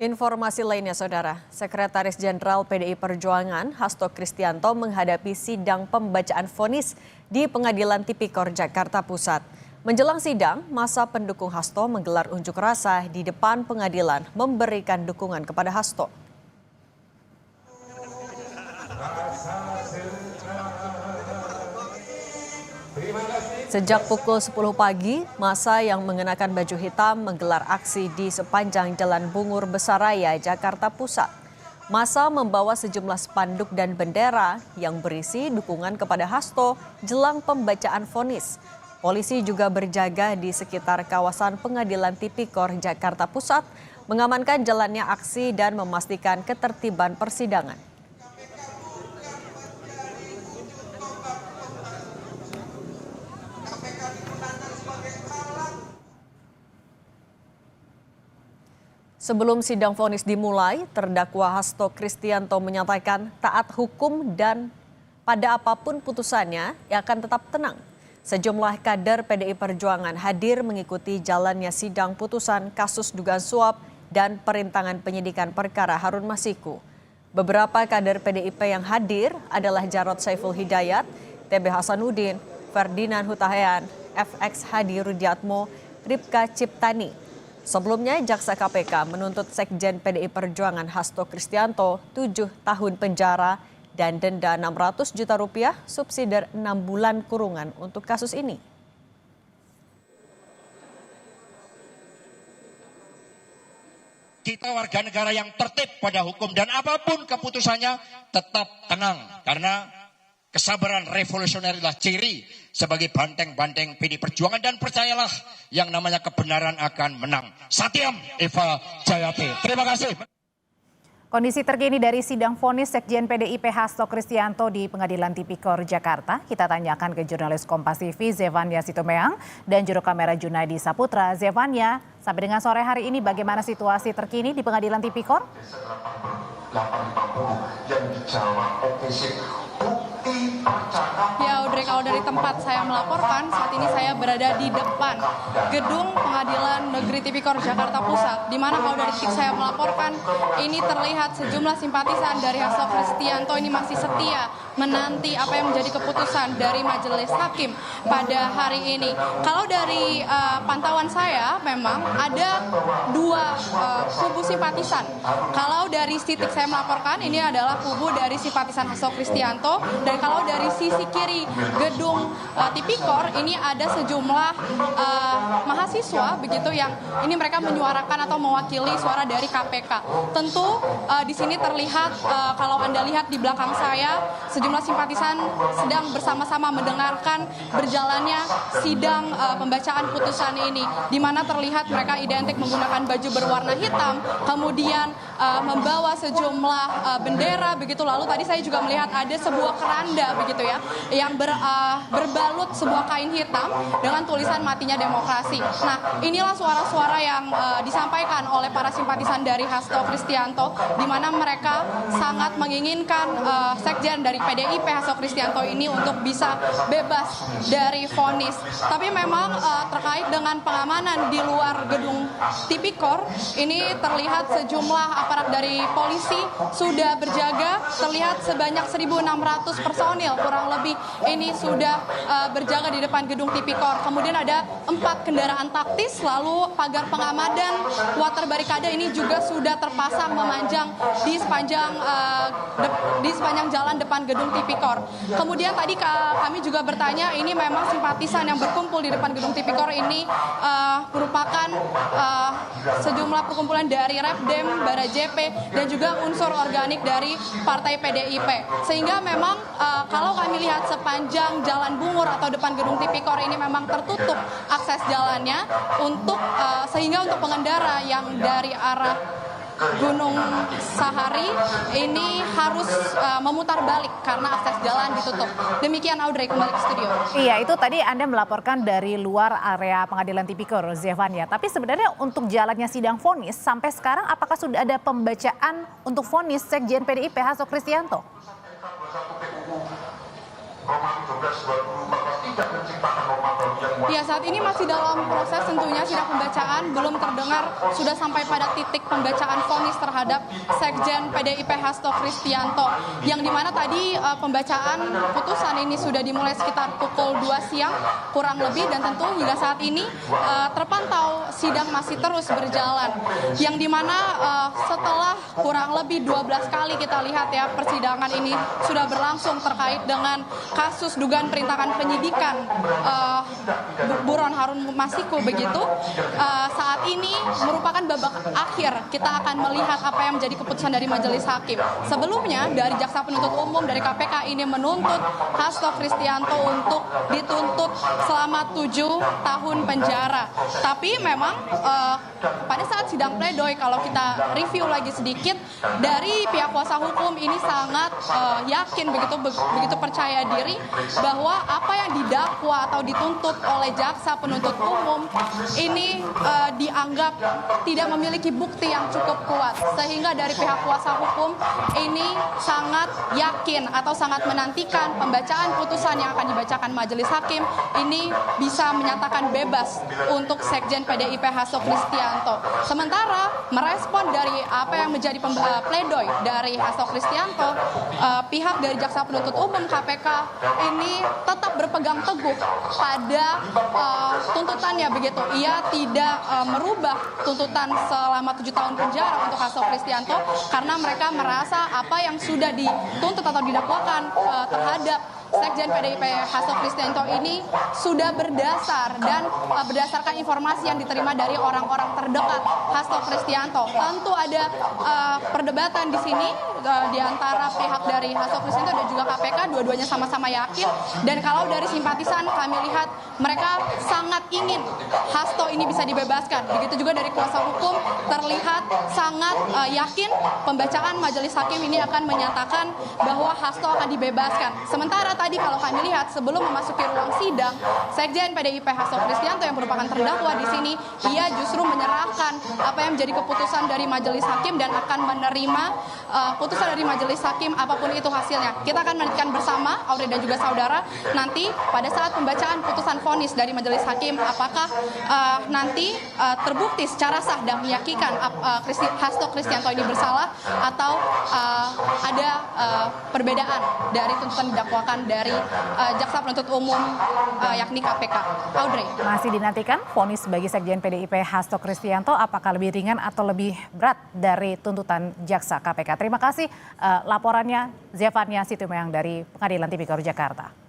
Informasi lainnya, Saudara. Sekretaris Jenderal PDI Perjuangan Hasto Kristianto menghadapi sidang pembacaan vonis di Pengadilan Tipikor Jakarta Pusat. Menjelang sidang, massa pendukung Hasto menggelar unjuk rasa di depan pengadilan memberikan dukungan kepada Hasto. Sejak pukul 10 pagi, massa yang mengenakan baju hitam menggelar aksi di sepanjang Jalan Bungur Besaraya, Jakarta Pusat. Massa membawa sejumlah spanduk dan bendera yang berisi dukungan kepada Hasto jelang pembacaan vonis. Polisi juga berjaga di sekitar kawasan Pengadilan Tipikor Jakarta Pusat, mengamankan jalannya aksi dan memastikan ketertiban persidangan. Sebelum sidang vonis dimulai, terdakwa Hasto Kristianto menyatakan taat hukum dan pada apapun putusannya ia akan tetap tenang. Sejumlah kader PDI Perjuangan hadir mengikuti jalannya sidang putusan kasus dugaan suap dan perintangan penyidikan perkara Harun Masiku. Beberapa kader PDIP yang hadir adalah Jarod Saiful Hidayat, TB Hasanuddin, Ferdinand Hutahian, FX Hadi Rudiatmo, Ripka Ciptani. Sebelumnya, Jaksa KPK menuntut Sekjen PDI Perjuangan Hasto Kristianto 7 tahun penjara dan denda 600 juta rupiah subsidi 6 bulan kurungan untuk kasus ini. Kita warga negara yang tertib pada hukum dan apapun keputusannya tetap tenang karena kesabaran revolusioner adalah ciri sebagai banteng-banteng PDI Perjuangan dan percayalah yang namanya kebenaran akan menang. Satyam Eva Jayate. Terima kasih. Kondisi terkini dari sidang vonis Sekjen PDIP Hasto Kristianto di Pengadilan Tipikor Jakarta. Kita tanyakan ke jurnalis Kompas TV Zevania Sitomeang dan juru kamera Junaidi Saputra. Zevania, sampai dengan sore hari ini bagaimana situasi terkini di Pengadilan Tipikor? 850 yang dijawab bukti percakapan. Ya Audrey, kalau dari tempat saya melaporkan, saat ini saya berada di depan gedung Pengadilan Negeri Tipikor Jakarta Pusat, di mana kalau dari titik saya melaporkan, ini terlihat sejumlah simpatisan dari Hasto Kristianto ini masih setia menanti apa yang menjadi keputusan dari majelis hakim pada hari ini. Kalau dari pantauan saya, memang ada dua kubu simpatisan. Kalau dari titik saya melaporkan, ini adalah kubu dari simpatisan Hasto Kristianto, dan kalau dari sisi kiri gedung Tipikor ini ada sejumlah mahasiswa begitu yang ini mereka menyuarakan atau mewakili suara dari KPK. Tentu di sini terlihat kalau Anda lihat di belakang saya sejumlah simpatisan sedang bersama-sama mendengarkan berjalannya sidang pembacaan putusan ini, di mana terlihat mereka identik menggunakan baju berwarna hitam, kemudian membawa sejumlah bendera begitu. Lalu tadi saya juga melihat ada sebuah keranda begitu ya yang berbalut sebuah kain hitam dengan tulisan matinya demokrasi. Nah, inilah suara-suara yang disampaikan oleh para simpatisan dari Hasto Kristianto, di mana mereka sangat menginginkan Sekjen dari PDIP Hasto Kristianto ini untuk bisa bebas dari vonis. Tapi memang terkait dengan pengamanan di luar gedung Tipikor, ini terlihat sejumlah aparat dari polisi sudah berjaga, terlihat sebanyak 1.600 personil kurang lebih ini sudah berjaga di depan gedung Tipikor. Kemudian ada 4 kendaraan taktis, lalu pagar pengamanan water barikade ini juga sudah terpasang memanjang di sepanjang jalan depan gedung Tipikor. Kemudian tadi kami juga bertanya, ini memang simpatisan yang berkumpul di depan gedung Tipikor ini merupakan sejumlah perkumpulan dari Repdem, Barajepe, dan juga unsur organik dari Partai PDIP. Sehingga memang kalau kami lihat sepanjang Jalan Bungur atau depan gedung Tipikor ini memang tertutup akses jalannya sehingga untuk pengendara yang dari arah Gunung Sahari ini harus memutar balik karena akses jalan ditutup. Demikian Audrey, kembali ke studio. Iya, itu tadi Anda melaporkan dari luar area Pengadilan Tipikor, Zevania. Tapi sebenarnya untuk jalannya sidang vonis sampai sekarang apakah sudah ada pembacaan untuk vonis Sekjen PDIP Hasto Kristianto? Roma 13/2014 tidak menciptakan norma baru yang Ya, saat ini masih dalam proses tentunya sidang pembacaan, belum terdengar sudah sampai pada titik pembacaan vonis terhadap Sekjen PDIP Hasto Kristianto, yang dimana tadi pembacaan putusan ini sudah dimulai sekitar pukul 2 siang kurang lebih, dan tentu hingga saat ini terpantau sidang masih terus berjalan, yang dimana setelah kurang lebih 12 kali kita lihat ya persidangan ini sudah berlangsung terkait dengan kasus dugaan perintangan penyidikan Buron Harun Masiku begitu. Saat ini merupakan babak akhir, kita akan melihat apa yang menjadi keputusan dari majelis hakim. Sebelumnya dari jaksa penuntut umum dari KPK ini menuntut Hasto Kristianto untuk dituntut selama 7 tahun penjara. Tapi memang pada saat sidang pledoi, kalau kita review lagi sedikit, dari pihak kuasa hukum ini sangat yakin, begitu percaya diri bahwa apa yang didakwa atau dituntut oleh jaksa penuntut umum ini dianggap tidak memiliki bukti yang cukup kuat, sehingga dari pihak kuasa hukum ini sangat yakin atau sangat menantikan pembacaan putusan yang akan dibacakan majelis hakim ini bisa menyatakan bebas untuk Sekjen PDIP Hasto Kristianto. Sementara merespon dari apa yang menjadi pledoi dari Hasto Kristianto, pihak dari jaksa penuntut umum KPK ini tetap berpegang teguh pada tuntutannya begitu. Ia tidak merubah tuntutan selama 7 tahun penjara untuk Hasto Kristianto, karena mereka merasa apa yang sudah dituntut atau didakwakan terhadap Sekjen PDIP Hasto Kristianto ini sudah berdasar dan berdasarkan informasi yang diterima dari orang-orang terdekat Hasto Kristianto. Tentu ada perdebatan di sini di antara pihak dari Hasto Kristianto dan juga KPK, dua-duanya sama-sama yakin, dan kalau dari simpatisan kami lihat mereka sangat ingin Hasto ini bisa dibebaskan. Begitu juga dari kuasa hukum terlihat sangat yakin pembacaan majelis hakim ini akan menyatakan bahwa Hasto akan dibebaskan. Sementara tadi kalau kami lihat sebelum memasuki ruang sidang, Sekjen PDIP Hasto Kristianto yang merupakan terdakwa di sini, ia justru menyerahkan apa yang menjadi keputusan dari majelis hakim dan akan menerima putusan dari majelis hakim apapun itu hasilnya. Kita akan menantikan bersama, Audrey dan juga saudara, nanti pada saat pembacaan putusan vonis dari majelis hakim, apakah nanti terbukti secara sah dan meyakinkan Hasto Kristianto ini bersalah, atau ada perbedaan dari tuntutan didakwakan dari jaksa penuntut umum yakni KPK. Audrey. Masih dinantikan vonis bagi Sekjen PDIP Hasto Kristianto, apakah lebih ringan atau lebih berat dari tuntutan jaksa KPK. Terima kasih laporannya Zefania Situmorang dari Pengadilan Tipikor Jakarta.